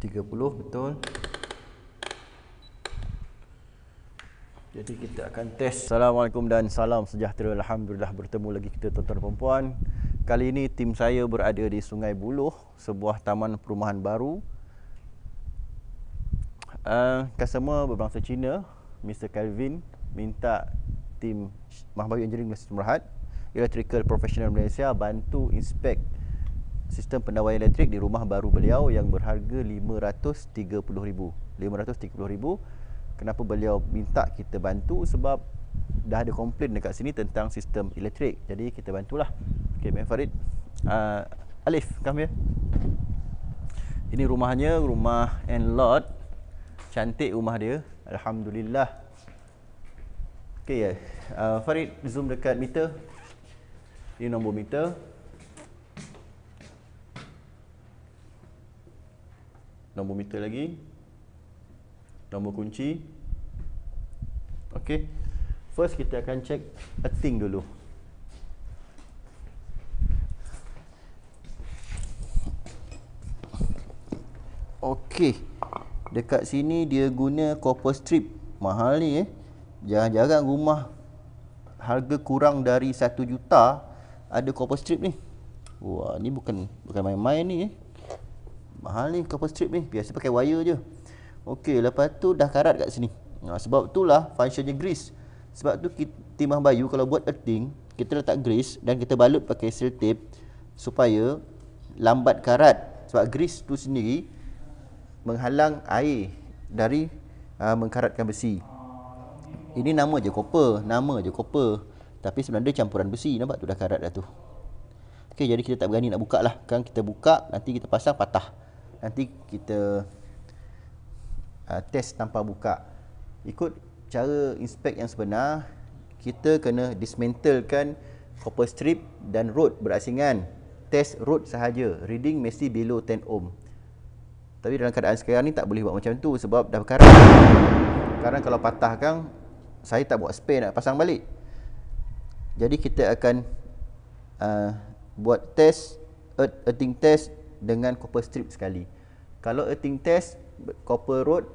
30 betul. Jadi kita akan test. Assalamualaikum dan salam sejahtera. Alhamdulillah bertemu lagi kita tuan-tuan dan puan-puan. Kali ini tim saya berada di Sungai Buloh, sebuah taman perumahan baru. Customer berbangsa Cina, Mr. Kelvin, minta tim Mahbawi Engineering Malaysia Semerahat, Electrical Professional Malaysia bantu inspek sistem pendawaian elektrik di rumah baru beliau yang berharga RM530,000. Kenapa beliau minta kita bantu? Sebab dah ada komplain dekat sini tentang sistem elektrik. Jadi kita bantulah. Okey, Mek Farid. Alif, come here. Ini rumahnya, rumah and-lot. Cantik rumah dia. Alhamdulillah. Okey, Farid zoom dekat meter. Ini nombor meter. Nombor meter lagi. Nombor kunci. Okey. First kita akan check earthing dulu. Okey. Dekat sini dia guna copper strip. Mahal ni Jarang-jarang rumah harga kurang dari 1 juta ada copper strip ni. Wah, ni bukan main-main ni Mahal ni copper strip ni. Biasa pakai wire je. Okey, lepas tu dah karat kat sini. Sebab itulah functionnya grease. Sebab tu tim Mahbayu kalau buat earthing, kita letak grease dan kita balut pakai seal tape supaya lambat karat. Sebab grease tu sendiri menghalang air dari mengkaratkan besi. Ini nama je copper, tapi sebenarnya dia campuran besi. Nampak tu dah karat dah tu. Okey, jadi kita tak berani nak buka lah. Kan kita buka, nanti kita pasang patah. Nanti kita test tanpa buka. Ikut cara inspect yang sebenar, kita kena dismantlekan copper strip dan rod berasingan. Test rod sahaja. Reading mesti below 10 ohm. Tapi dalam keadaan sekarang ni tak boleh buat macam tu sebab dah berkarat. Sekarang kalau patahkan, saya tak buat spare nak pasang balik. Jadi kita akan buat test, earthing test dengan copper strip sekali. Kalau earthing test copper rod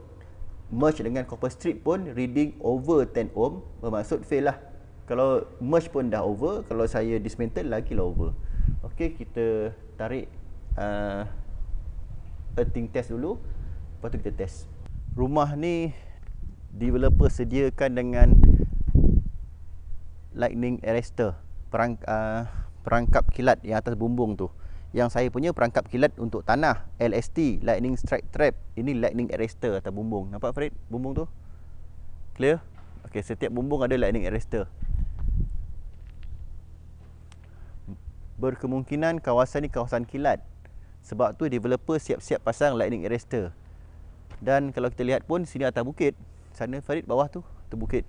merge dengan copper strip pun reading over 10 ohm, bermaksud fail lah. Kalau merge pun dah over, kalau saya dismantle lagi lah over. Okey, kita tarik earthing test dulu, lepas tu kita test. Rumah ni developer sediakan dengan lightning arrestor, perangkap kilat yang atas bumbung tu. Yang saya punya perangkap kilat untuk tanah, LST, lightning strike trap. Ini lightning arrestor atas bumbung. Nampak Farid bumbung tu? Clear? Okey, setiap bumbung ada lightning arrestor. Berkemungkinan kawasan ni kawasan kilat. Sebab tu developer siap-siap pasang lightning arrestor. Dan kalau kita lihat pun sini atas bukit. Sana Farid bawah tu bukit.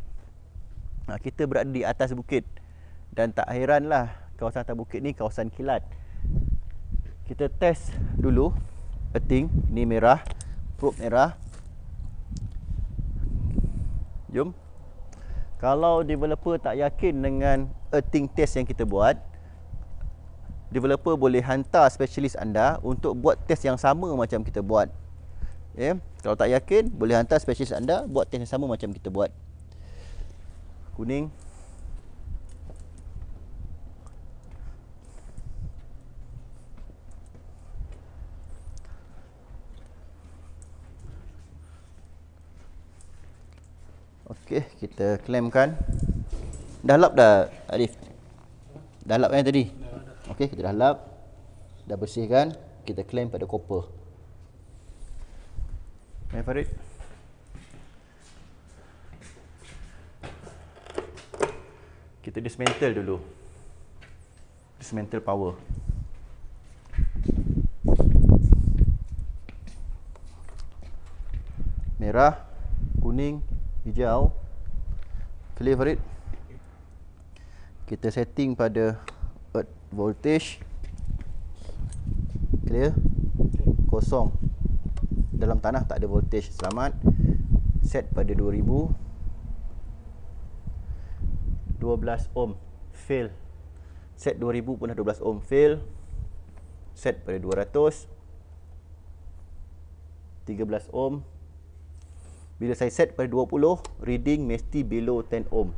Kita berada di atas bukit. Dan tak heranlah kawasan atas bukit ni kawasan kilat. Kita test dulu earthing. Ni merah, probe merah. Jom. Kalau developer tak yakin dengan earthing test yang kita buat, developer boleh hantar specialist anda untuk buat test yang sama macam kita buat. Kalau tak yakin, boleh hantar specialist anda buat test yang sama macam kita buat. Kuning. Okey, kita clampkan. Dah lap dah, Arif? Dah lap kan tadi? Okey, kita dah lap. Dah bersihkan. Kita clamp pada copper. Farid. Kita dismantle dulu. Dismantle power. Merah, kuning, hijau. Clear Farid. Kita setting pada earth voltage. Clear. Kosong. Dalam tanah tak ada voltage. Selamat. Set pada 2000. 12 ohm. Fail. Set 2000 pun dah 12 ohm. Fail. Set pada 200. 13 ohm. Bila saya set pada 20, reading mesti below 10 ohm.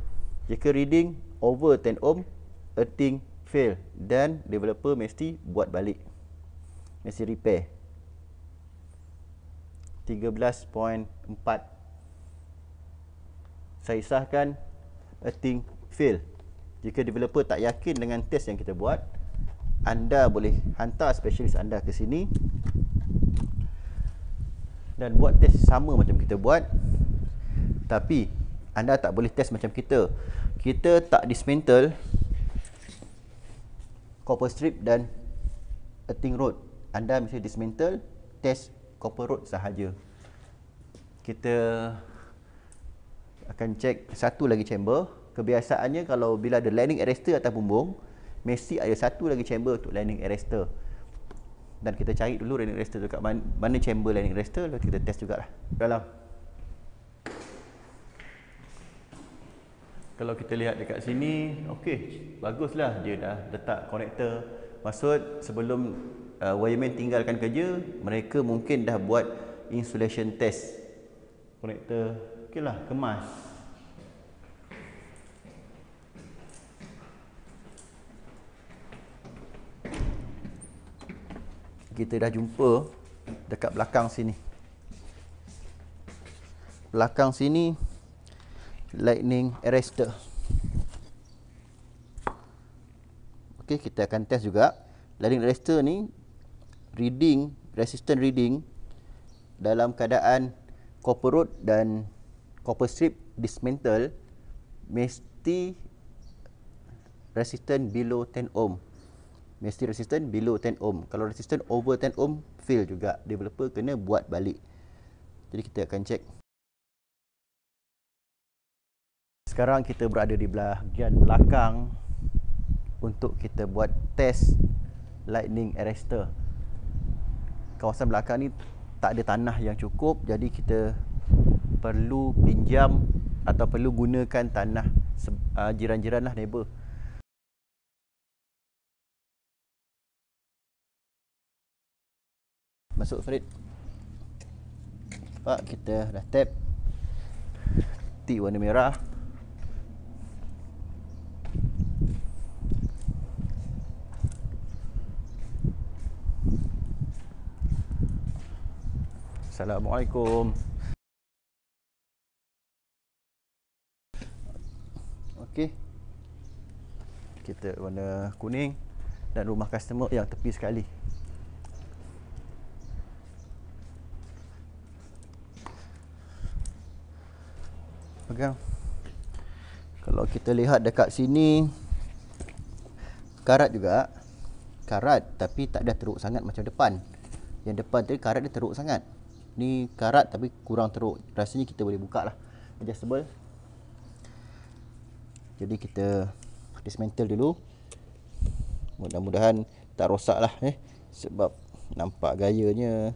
Jika reading over 10 ohm, earthing fail dan developer mesti buat balik. Mesti repair. 13.4. Saya sahkan earthing fail. Jika developer tak yakin dengan test yang kita buat, anda boleh hantar spesialis anda ke sini dan buat test sama macam kita buat. Tapi anda tak boleh test macam kita. Kita tak dismantle copper strip dan earthing rod. Anda mesti dismantle, test copper rod sahaja. Kita akan cek satu lagi chamber. Kebiasaannya kalau bila ada landing arrestor atas bumbung, mesti ada satu lagi chamber untuk landing arrestor. Dan kita cari dulu landing arrestor dekat mana chamber landing arrestor, lalu kita test jugalah dalam. Kalau kita lihat dekat sini, okey, baguslah dia dah letak konektor. Maksud sebelum wireman tinggalkan kerja, mereka mungkin dah buat insulation test. Konektor okeylah, kemas. Kita dah jumpa dekat belakang sini. Belakang sini lightning arrestor. Okey, kita akan test juga. Lightning arrestor ni reading, resistant reading dalam keadaan copper rod dan copper strip dismantle mesti resistant below 10 ohm. Mesti resistant below 10 ohm. Kalau resistant over 10 ohm, fail juga. Developer kena buat balik. Jadi kita akan cek. Sekarang kita berada di bahagian belakang untuk kita buat test lightning arrestor. Kawasan belakang ni tak ada tanah yang cukup, jadi kita perlu pinjam atau perlu gunakan tanah jiran-jiran lah, neighbor. Masuk Farid. Pak, kita dah tap T warna merah. Assalamualaikum. Okey. Kita warna kuning dan rumah customer yang tepi sekali. Pegang. Kalau kita lihat dekat sini, karat juga. Karat tapi tak ada teruk sangat macam depan. Yang depan tadi karat dia teruk sangat. Ni karat tapi kurang teruk. Rasanya kita boleh buka lah. Adjustable. Jadi kita dismantle dulu. Mudah-mudahan tak rosak lah sebab nampak gayanya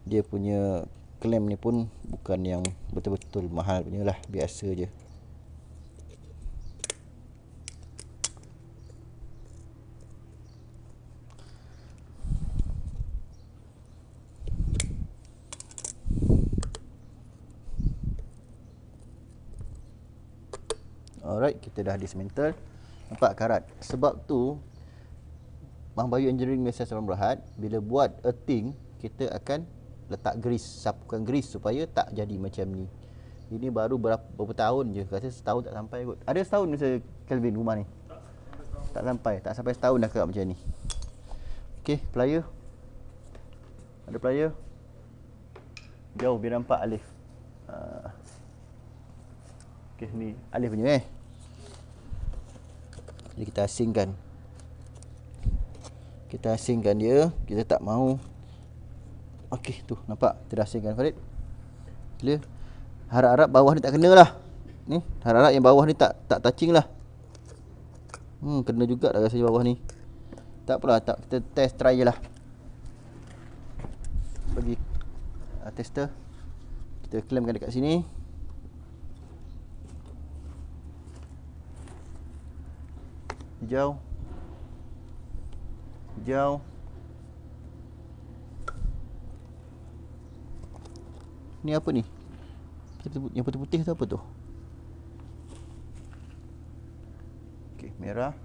dia punya clamp ni pun bukan yang betul-betul mahal punya lah, biasa je. Alright, kita dah dismantle. Nampak karat. Sebab tu Bang Bayu Engineering Malaysia Salam Berhad, bila buat earthing, kita akan letak grease, sapukan grease supaya tak jadi macam ni. Ini baru berapa tahun je, rasa setahun tak sampai kot. Ada setahun Mr. Kelvin rumah ni? Tak sampai setahun dah kerap macam ni. Okey, plier. Ada plier. Jauh biar nampak alif. Okey, ni alif punya Jadi kita asingkan. Kita asingkan dia, kita tak mau. Okey, tu nampak kita dah asingkan Farid. Clear. Harap-harap bawah ni tak kena lah. Ni, harap-harap yang bawah ni tak touching lah. Kena juga dah rasanya bawah ni. Tak apalah, kita test try je lah. Bagi tester. Kita clampkan dekat sini. Hijau. Hijau. Ni apa ni? Yang putih-putih tu apa tu? Okey, merah.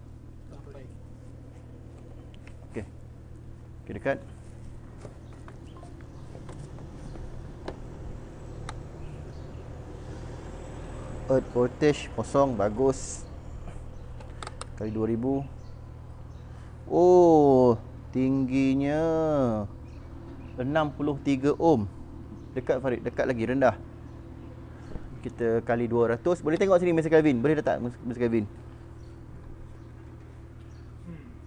Okey. Okey, dekat. Earth voltage kosong, bagus. Kali 2000. Oh, tingginya 63 ohm. Dekat Farid, dekat lagi, rendah. Kita kali 200. Boleh tengok sini Mr. Kelvin? Boleh letak Mr. Kelvin?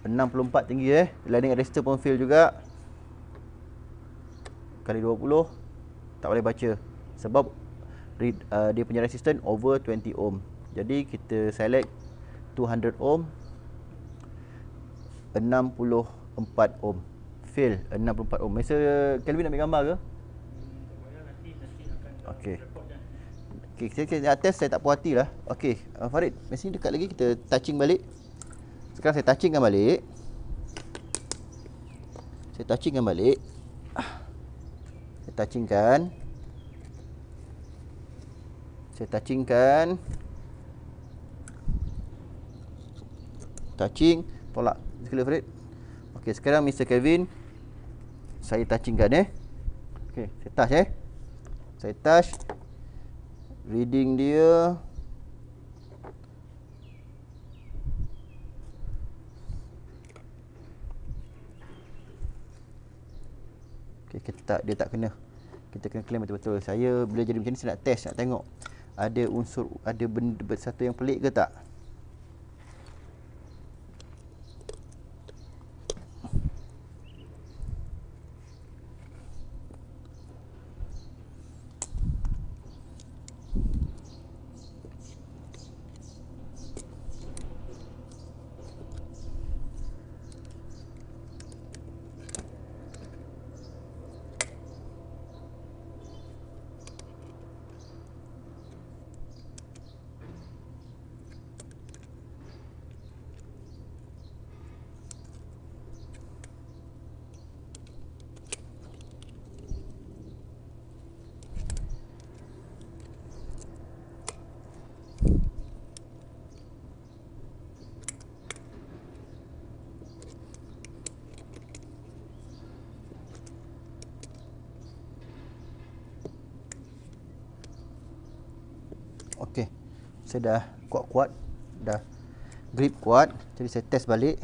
64 tinggi Lightning arrestor pun fail juga. Kali 20. Tak boleh baca. Sebab dia punya resistance over 20 ohm. Jadi kita select 200 ohm, 64 ohm. Fail 64 ohm. Mr. Kelvin nak ambil gambar ke? Okey. Okey, saya test, saya tak puas hati lah. Okey, Farid, mesin dekat lagi, kita touching balik. Sekarang saya touchingkan balik. Saya touchingkan balik. Saya touchingkan. Saya touchingkan. Touching, tolak. Clear, Farid. Okey, sekarang Mr. Kelvin, saya touchingkan Okey, saya touch Saya touch. Reading dia okey, dia tak kena. Kita kena claim betul-betul. Saya bila jadi macam ni, saya nak test, nak tengok ada unsur, ada benda satu yang pelik ke tak. Okey, saya dah kuat-kuat, dah grip kuat. Jadi saya test balik.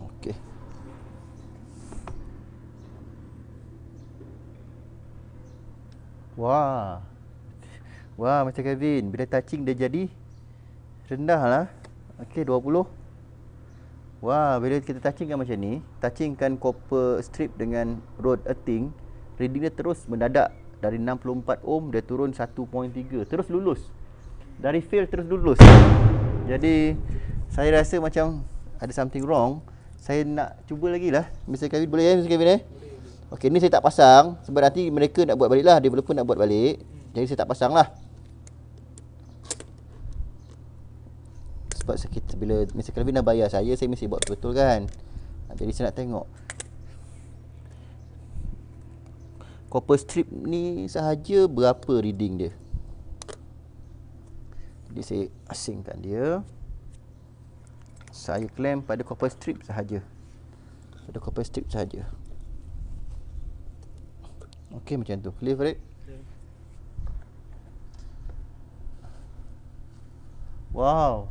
Okey. Wah, Mr. Kelvin, bila touching dia jadi rendah lah. Okey, 20. Wah, bila kita touchingkan macam ni, touchingkan copper strip dengan rod earthing, reading dia terus mendadak. Dari 64 ohm dia turun 1.3, terus lulus. Dari fail terus lulus. Jadi saya rasa macam ada something wrong. Saya nak cuba lagi lah. Mr. Kelvin, boleh Mr. Kelvin Okey, ni saya tak pasang sebab nanti mereka nak buat balik lah, developer nak buat balik. Jadi saya tak pasang lah. Sebab kita, bila Mr. Kelvin dah bayar saya mesti buat betul kan. Jadi saya nak tengok copper strip ni sahaja berapa reading dia. Jadi saya asingkan dia. Saya claim pada copper strip sahaja. Pada copper strip sahaja. Okey, macam tu. Clear, Farid? Wow.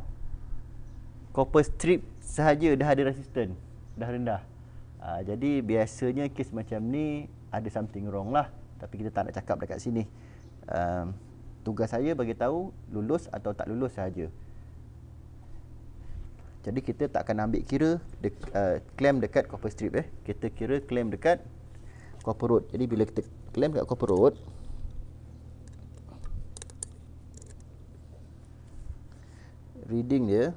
Copper strip sahaja dah ada resistance, dah rendah. Jadi biasanya kes macam ni ada something wrong lah. Tapi kita tak nak cakap dekat sini. Tugas saya bagi tahu lulus atau tak lulus sahaja. Jadi kita tak akan ambil kira claim dekat copper strip Kita kira claim dekat copper rod. Jadi bila kita claim dekat copper rod, reading dia,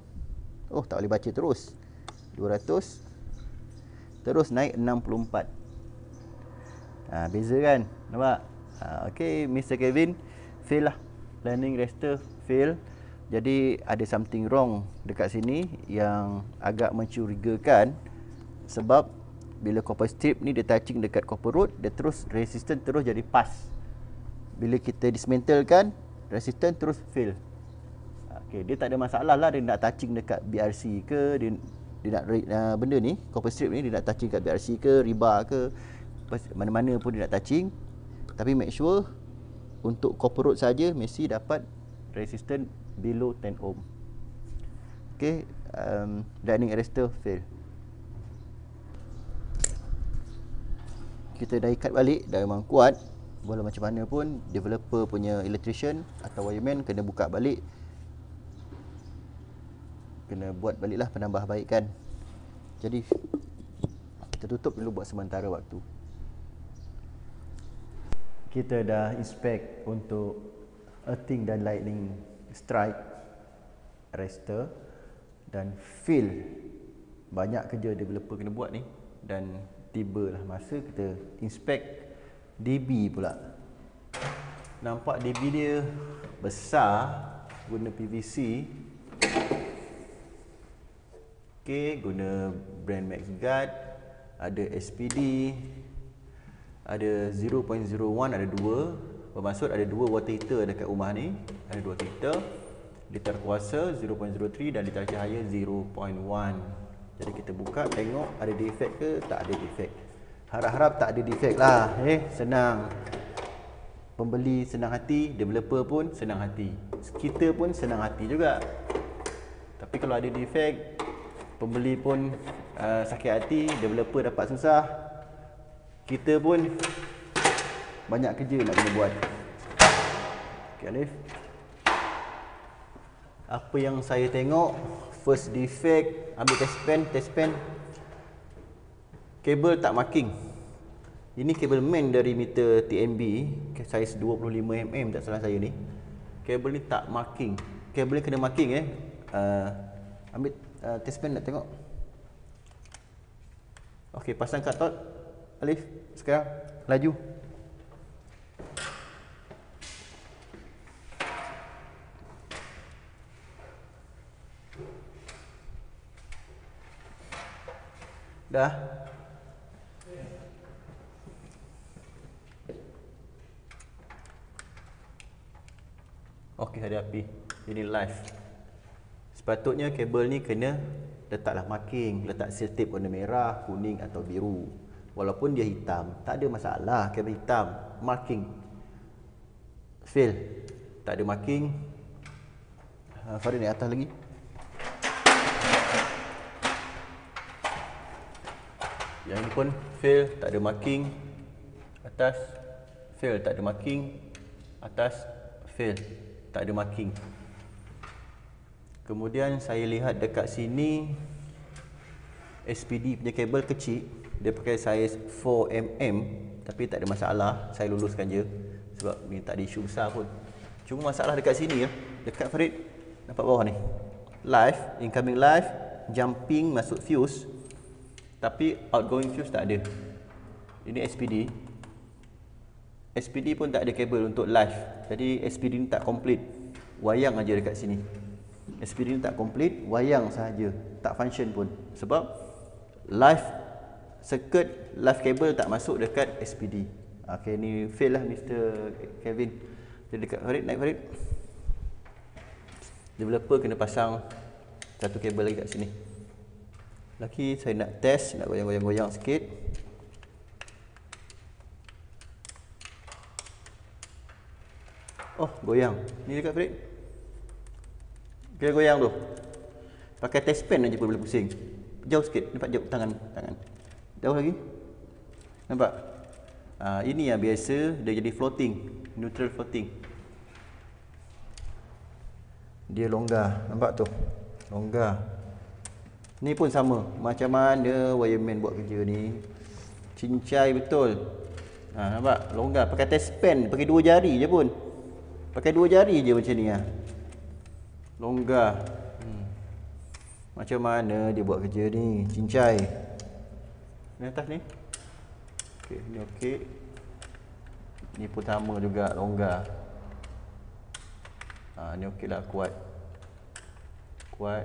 tak boleh baca terus. 200 terus naik 64. Beza kan? Nampak? Okey, Mr. Kelvin fail lah. Lightning arrestor fail. Jadi ada something wrong dekat sini yang agak mencurigakan. Sebab bila copper strip ni dia touching dekat copper rod, dia terus resistance terus jadi pass. Bila kita dismantlekan, resistance terus fail. Okey, dia tak ada masalah lah dia nak touching dekat BRC ke, dia nak benda ni, copper strip ni dia nak touching dekat BRC ke, rebar ke, mana-mana pun dia nak touching. Tapi make sure untuk copper rod saja mesti dapat resistance below 10 ohm. Okey, lightning arrestor fail. Kita dah ikat balik, dah memang kuat. Walau macam mana pun, developer punya electrician atau wireman kena buka balik, kena buat baliklah penambahbaikan. Jadi kita tutup dulu buat sementara waktu. Kita dah inspect untuk earthing dan lightning strike arrestor dan fail. Banyak kerja developer kena buat ni, dan tibalah masa kita inspect DB pula. Nampak DB dia besar, guna PVC. Okey, guna brand MaxGuard, ada SPD, ada 0.01, ada 2. Bermaksud ada 2 water heater dekat rumah ni, ada 2 water heater. Litar kuasa 0.03 dan litar cahaya 0.1. Jadi kita buka, tengok ada defect ke, tak ada defect. Harap-harap tak ada defect lah. Senang. Pembeli senang hati, developer pun senang hati. Kita pun senang hati juga. Tapi kalau ada defect, pembeli pun sakit hati, developer dapat susah. Kita pun banyak kerja nak kena buat. Okay, Alif. Apa yang saya tengok, first defect, ambil test pen, kabel tak marking. Ini kabel main dari meter TMB, saiz 25mm tak salah saya ni. Kabel ni tak marking. Kabel ni kena marking ambil test pen nak tengok. Okey, pasang katot Alif sekarang, laju. Dah. Okey, ada api. Ini live. Sepatutnya kabel ni kena letaklah marking, letak seal tape warna merah, kuning atau biru. Walaupun dia hitam, tak ada masalah. Kabel hitam, marking fail. Tak ada marking. Farid ni atas lagi. Yang ini pun fail, tak ada marking. Atas fail, tak ada marking. Atas fail, tak ada marking. Kemudian saya lihat dekat sini SPD punya kabel kecil, dia pakai saiz 4mm, tapi tak ada masalah, saya luluskan je sebab ni tak ada isu besar pun. Cuma masalah dekat sini ya, dekat Farid, nampak bawah ni, live, incoming live, jumping masuk fuse, tapi outgoing fuse tak ada. Ini SPD. SPD pun tak ada kabel untuk live. Jadi SPD ni tak komplit. Wayang aja dekat sini. SPD ni tak komplit, wayang sahaja, tak function pun. Sebab live circuit, live kabel tak masuk dekat SPD. Okey, ni fail lah Mr. Kevin. Jadi dekat Farid, naik Farid. Developer kena pasang satu kabel lagi kat sini. Lagi saya nak test, nak goyang-goyang sikit. Oh, goyang. Ni dekat Farid. Kira goyang tu. Pakai test pen aja pun boleh pusing. Jauh sikit, nampak jauh tangan. Jauh lagi. Nampak? Ini yang biasa dia jadi floating, neutral floating. Dia longgar, nampak tu? Longgar. Ni pun sama. Macam mana wireman buat kerja ni? Cincai betul. Nampak? Longgar. Pakai test pen, pakai 2 jari je pun. Pakai 2 jari je macam ni . Longgar. Macam mana dia buat kerja ni? Cincai. Ni atas ni. Okey, ni okey. Ni pun sama juga, longgar. Ni okey lah, kuat. Kuat.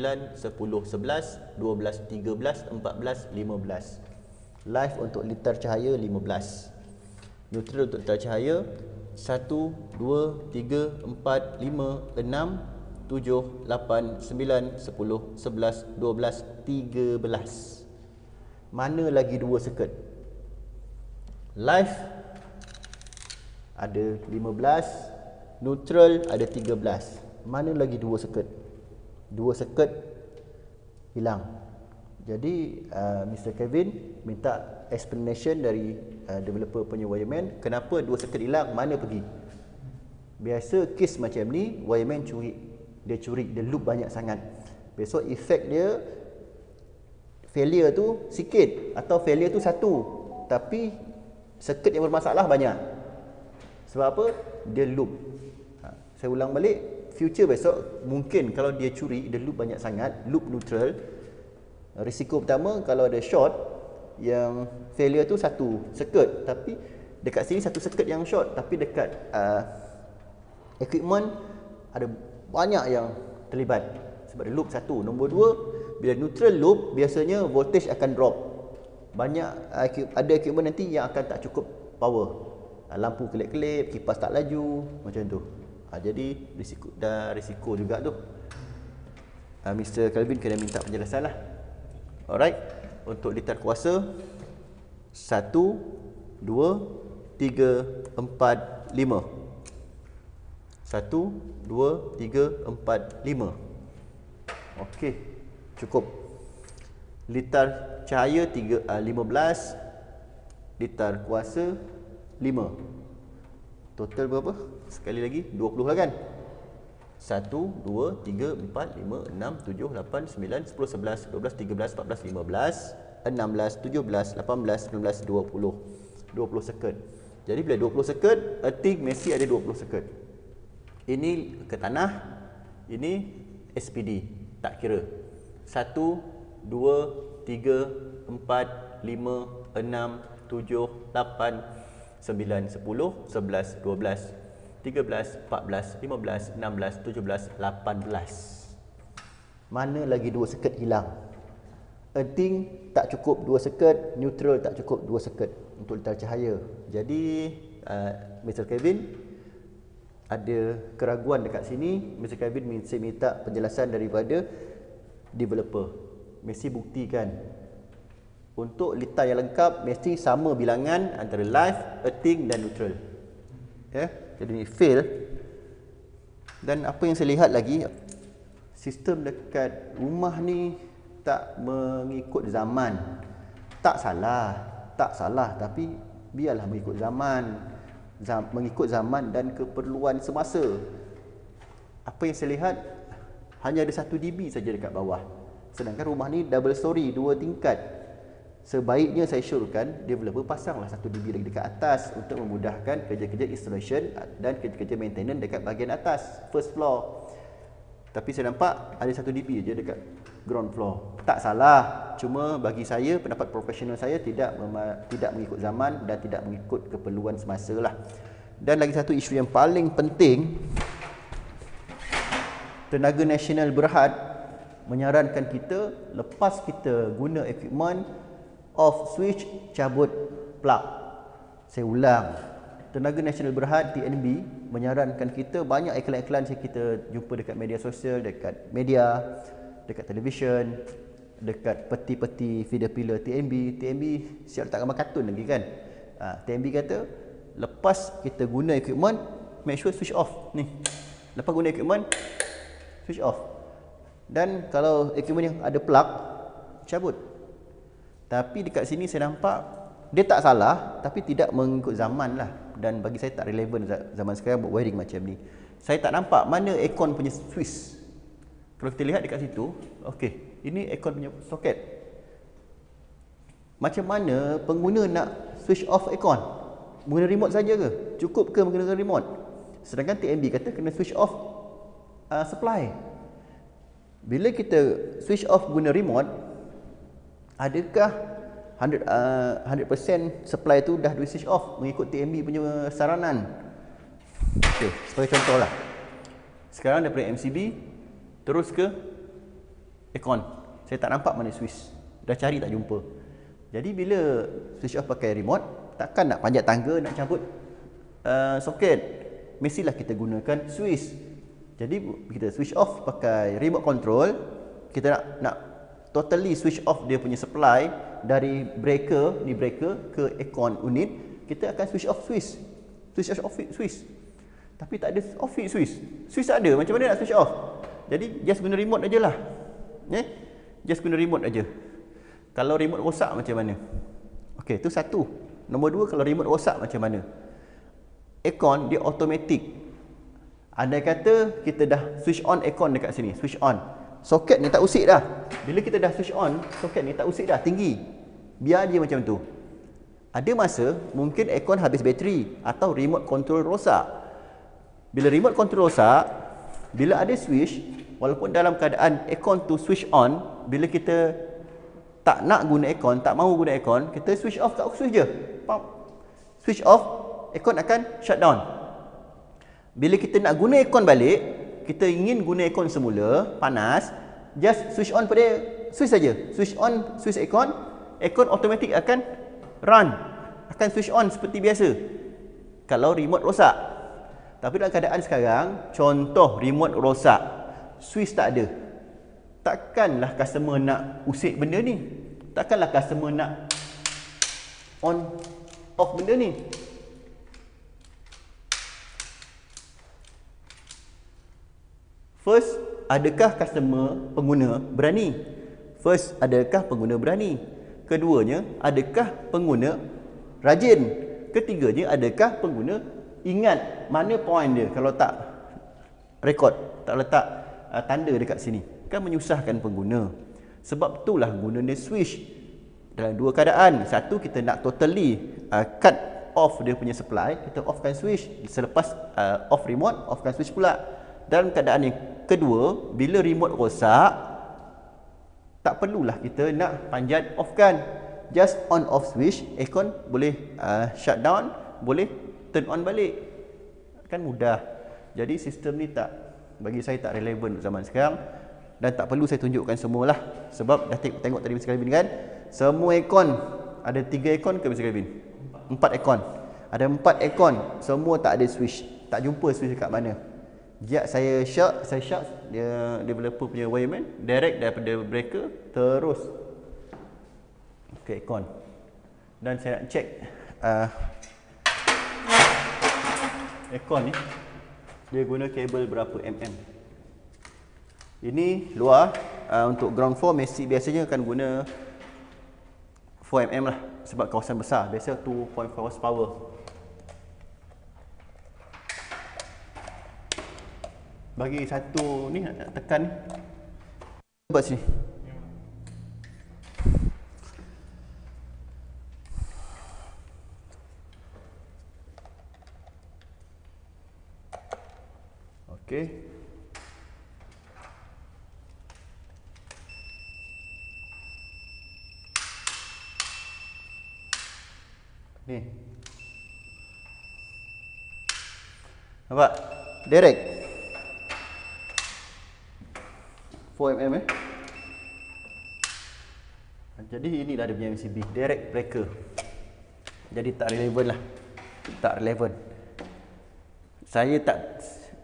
9, 10, 11, 12, 13, 14, 15. Live untuk liter cahaya 15. Neutral untuk liter cahaya 1, 2, 3, 4, 5, 6, 7, 8, 9, 10, 11, 12, 13. Mana lagi dua circuit? Live ada 15, neutral ada 13. Mana lagi dua circuit? Dua circuit hilang. Jadi Mr. Kevin minta explanation dari developer punya wireman, kenapa dua circuit hilang, mana pergi. Biasa kes macam ni wireman curi, dia loop banyak sangat. Besok efek dia failure tu sikit atau failure tu satu, tapi circuit yang bermasalah banyak. Sebab apa? Dia loop. Saya ulang balik, future besok mungkin kalau dia curi, dia loop banyak sangat, loop neutral. Risiko pertama kalau ada short, yang failure tu satu circuit, tapi dekat sini satu circuit yang short, tapi dekat equipment ada banyak yang terlibat sebab dia loop satu. Nombor dua, bila neutral loop biasanya voltage akan drop. Banyak ada equipment nanti yang akan tak cukup power, lampu kelip-kelip, kipas tak laju, macam tu. Jadi risiko juga tu. Mr. Kelvin kena minta penjelasan lah. Alright, untuk liter kuasa 1, 2, 3, 4, 5. 1, 2, 3, 4, 5. Okey, cukup. Liter cahaya 15, liter kuasa 5. Total berapa? Sekali lagi 20 lah kan? 1, 2, 3, 4, 5, 6, 7, 8, 9, 10, 11, 12, 13, 14, 15. 16, 17, 18, 19, 20. 20 circuit. Jadi bila 20 circuit, earthing mesti ada 20 circuit. Ini ke tanah, ini SPD, tak kira. 1, 2, 3, 4, 5, 6, 7, 8, 9, 10, 11, 12, 13, 14, 15, 16, 17, 18. Mana lagi 2 circuit hilang? Earthing tak cukup 2 circuit, neutral tak cukup 2 circuit untuk letar cahaya. Jadi Mr. Kevin ada keraguan dekat sini. Mr. Kevin mesti minta penjelasan daripada developer. Mesti buktikan untuk litar yang lengkap mesti sama bilangan antara live, earthing dan neutral. Ya, jadi ni fail. Dan apa yang saya lihat lagi, sistem dekat rumah ni tak mengikut zaman. Tak salah tapi biarlah mengikut zaman. Mengikut zaman dan keperluan semasa. Apa yang saya lihat, hanya ada 1 dB saja dekat bawah. Sedangkan rumah ni double story, 2 tingkat. Sebaiknya saya syorkan developer pasanglah 1 dB lagi dekat atas untuk memudahkan kerja-kerja installation dan kerja-kerja maintenance dekat bahagian atas, first floor. Tapi saya nampak ada 1 dB je dekat ground floor. Tak salah, cuma bagi saya, pendapat profesional saya tidak mengikut zaman dan tidak mengikut keperluan semasa lah. Dan lagi satu isu yang paling penting, Tenaga Nasional Berhad menyarankan kita lepas kita guna equipment, off switch, cabut plug. Saya ulang, Tenaga Nasional Berhad TNB menyarankan kita, banyak iklan-iklan yang kita jumpa dekat media sosial, dekat media, dekat televisyen, dekat peti-peti feeder pillar TNB siap letak gambar kartun lagi kan. TNB kata lepas kita guna equipment, make sure switch off ni. Lepas guna equipment, switch off. Dan kalau equipment yang ada plug, cabut. Tapi dekat sini saya nampak dia tak salah tapi tidak mengikut zaman lah. Dan bagi saya tak relevan zaman sekarang buat wiring macam ni. Saya tak nampak mana aircon punya switch. Kalau kita lihat dekat situ, okey, ini aircon punya soket. Macam mana pengguna nak switch off aircon? Menggunakan remote saja ke? Cukup ke menggunakan remote? Sedangkan TNB kata kena switch off supply. Bila kita switch off guna remote, adakah 100% supply tu dah di switch off mengikut TNB punya saranan? Okey, sebagai contohlah. Sekarang daripada MCB terus ke aircon. Saya tak nampak mana switch. Dah cari tak jumpa. Jadi bila switch off pakai remote, takkan nak panjat tangga nak cabut soket. Mestilah kita gunakan switch. Jadi kita switch off pakai remote control, kita nak totally switch off dia punya supply dari breaker, ni breaker ke aircon unit, kita akan switch off switch. Switch off switch. Tapi tak ada off switch. Switch tak ada, macam mana nak switch off? Jadi just guna remote ajalah. Just guna remote aja. Kalau remote rosak macam mana? Okey, itu satu. Nombor dua, kalau remote rosak macam mana? Aircon dia automatic. Andai kata kita dah switch on aircon dekat sini, switch on. Soket ni tak usik dah. Bila kita dah switch on, soket ni tak usik dah, tinggi. Biar dia macam tu. Ada masa mungkin aircon habis bateri atau remote control rosak. Bila remote control rosak, bila ada switch, walaupun dalam keadaan aircon tu switch on, bila kita tak nak guna aircon, tak mahu guna aircon, kita switch off kat switch je. Switch off, aircon akan shut down. Bila kita nak guna aircon balik, kita ingin guna aircon semula, panas, just switch on pada switch saja. Switch on switch aircon, aircon automatic akan run, akan switch on seperti biasa. Kalau remote rosak. Tapi dalam keadaan sekarang, contoh remote rosak, switch tak ada. Takkanlah customer nak usik benda ni. Takkanlah customer nak on off benda ni. First, adakah customer pengguna berani? First, adakah pengguna berani? Keduanya, adakah pengguna rajin? Ketiganya, adakah pengguna ingat mana point dia kalau tak rekod, tak letak tanda dekat sini? Kan menyusahkan pengguna. Sebab itulah gunanya switch. Dalam dua keadaan. Satu, kita nak totally cut off dia punya supply, kita offkan switch. Selepas off remote, offkan switch pula. Dalam keadaan yang kedua, bila remote rosak, tak perlulah kita nak panjat offkan. Just on off switch, aircon boleh shut down, boleh turn on balik. Kan mudah. Jadi sistem ni bagi saya tak relevan untuk zaman sekarang. Dan tak perlu saya tunjukkan semualah. Sebab dah tengok tadi Mr. Calvin kan, semua aircon ada 3 aircon ke Mr. Calvin? 4 aircon. Ada 4 aircon, semua tak ada switch. Tak jumpa switch kat mana. Saya shock dia developer punya wireman direct daripada breaker terus ke aircon. Dan saya nak check aircon ni dia guna kabel berapa mm. Ini luar untuk ground floor biasanya akan guna 4mm lah, sebab kawasan besar biasa 2.4 horsepower. Bagi satu ni nak tekan ni. Buat sini. Okey. Ni. Nampak? Direct. 4mm Jadi inilah dia punya MCB, direct breaker. Jadi tak relevan lah. Tak relevan.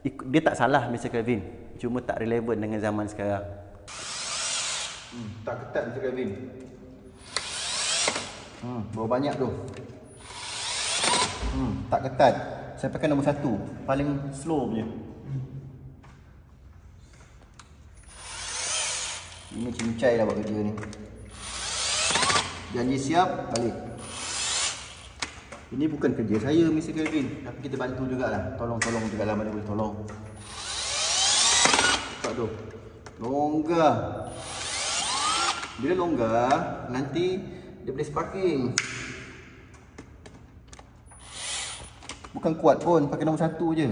Dia tak salah Mr. Calvin, cuma tak relevan dengan zaman sekarang. Tak ketat Mr. Calvin. Berapa banyak tu? Tak ketat. Saya pakai nombor 1, paling slow punya. Ini cincai dah buat kerja ni. Janji siap, balik. Ini bukan kerja saya Mr. Calvin, tapi kita bantu jugalah. Tolong jugalah mana boleh tolong. Tak tu. Longgar. Bila longgar, nanti dia boleh sparking. Bukan kuat pun, pakai nombor 1 je.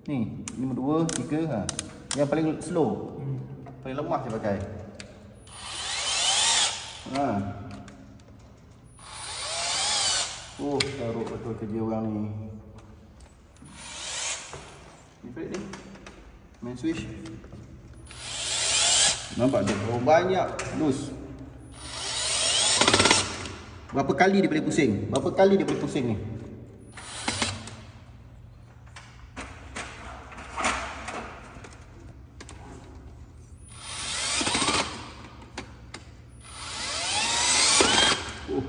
Ni, nombor 2, 3 Yang paling slow. Paling lemah saya pakai. Taruh betul kerja orang ni. Ni Fred ni. Main switch. Nampak dia banyak loose. Berapa kali dia boleh pusing? Berapa kali dia boleh pusing ni?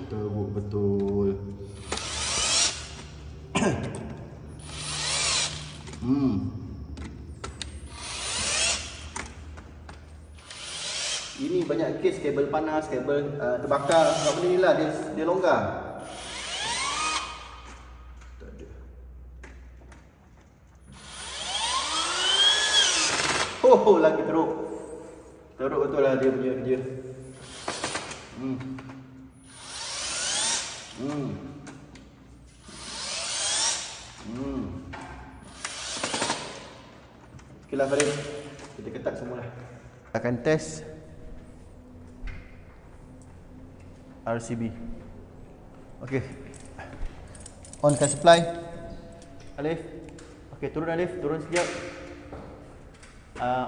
Teruk betul. Ini banyak kes kabel panas, kabel terbakar. Sebab benda ni lah dia longgar. Tak ada. Lagi teruk. Teruk betul lah dia punya kerja. Okeylah Farid, kita ketat semua lah. Akan test RCB. Okey, onkan supply. Alif, okey, turun Alif, turun sekejap.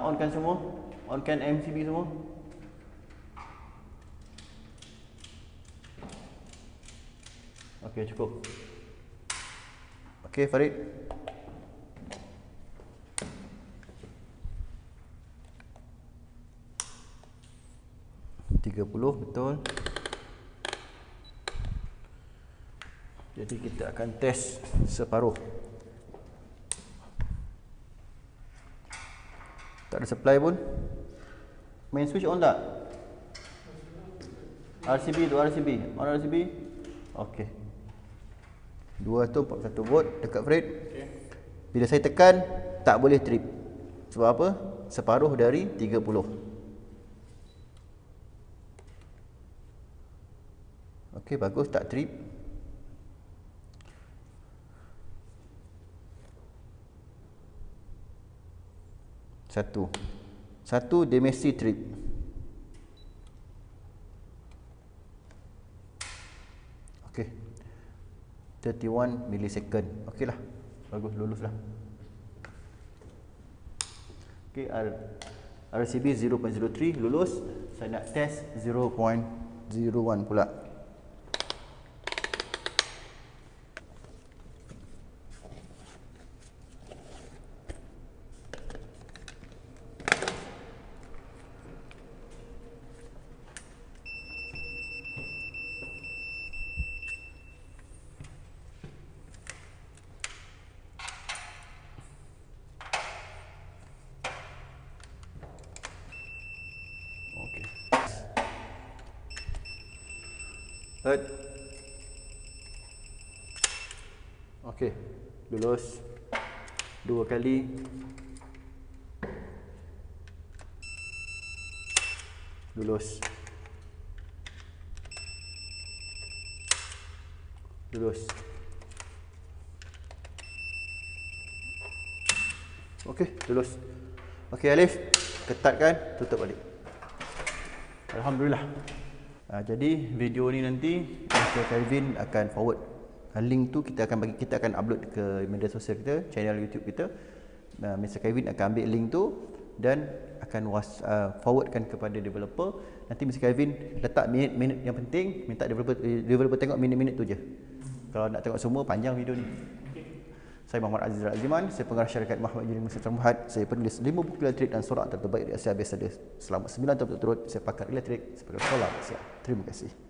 Onkan semua, onkan MCB semua. Okey, cukup. Okey Farid, betul. Jadi kita akan test separuh. Tak ada supply pun. Main switch on tak? RCB tu, RCB. On RCB. Okey. 241 volt dekat Fred. Bila saya tekan, tak boleh trip. Sebab apa? Separuh dari 30. Okey, bagus tak trip. Satu dia mesti trip. Okey. 31 millisecond. Okeylah. Bagus, lulus lah. Okey, RCB 0.03 lulus. Saya nak test 0.01 pula. Okey, lulus 2 kali. Lulus. Okey, lulus. Okey Alif, ketatkan, tutup balik. Alhamdulillah. Jadi video ni nanti Mr. Kelvin akan forward link tu, kita akan upload ke media sosial kita, channel YouTube kita. Mr. Kelvin akan ambil link tu dan akan forwardkan kepada developer. Nanti Mr. Kelvin letak minit-minit yang penting, minta developer tengok minit-minit tu je. Kalau nak tengok semua, panjang video ni. Saya Muhammad Aziz Aziman, saya pengarah syarikat Muhammad Juri Musa Termuhad. Saya penulis 5 buku elektrik dan sorak terbaik di Asia Biasa. Selama 9 tahun berturut-turut saya pakar elektrik, saya pakar solar Asia. Terima kasih.